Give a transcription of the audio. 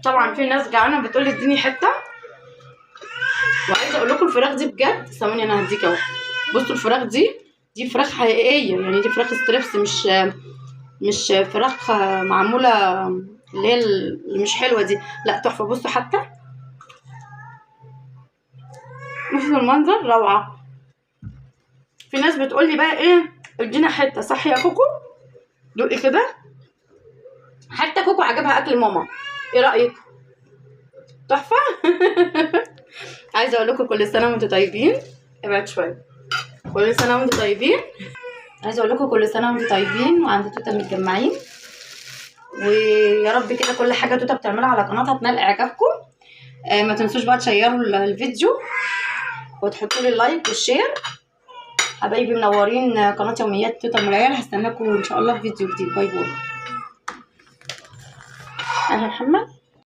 طبعا في ناس جعانه بتقول لي اديني حته. وعايزه اقول لكم الفراخ دي بجد، ثواني انا هديك اهو. بصوا الفراخ دي فراخ حقيقيه، يعني دي فراخ ستريبس، مش فراخ معموله اللي هي اللي مش حلوه دي، لا تحفه. بصوا حتى بصوا المنظر روعه. في ناس بتقول لي بقى ايه ادينا حته، صح يا كوكو؟ دوقي كده. حتى كوكو عجبها اكل ماما، ايه رايك؟ تحفه. عايزه اقول لكم كل سنه وانتم طيبين. ابعد شويه. كل سنه وانتم طيبين. عايزه اقول لكم كل سنه وانتم طيبين وعند توته متجمعين، ويا رب كده كل حاجه توته بتعملها على قناتها تنال اعجابكم. ما تنسوش بقى تشيروا الفيديو وتحطوا لي اللايك والشير. حبايبي منورين قناه يوميات توته ام العيال. هستناكم ان شاء الله في فيديو جديد. باي باي. اهلا محمد.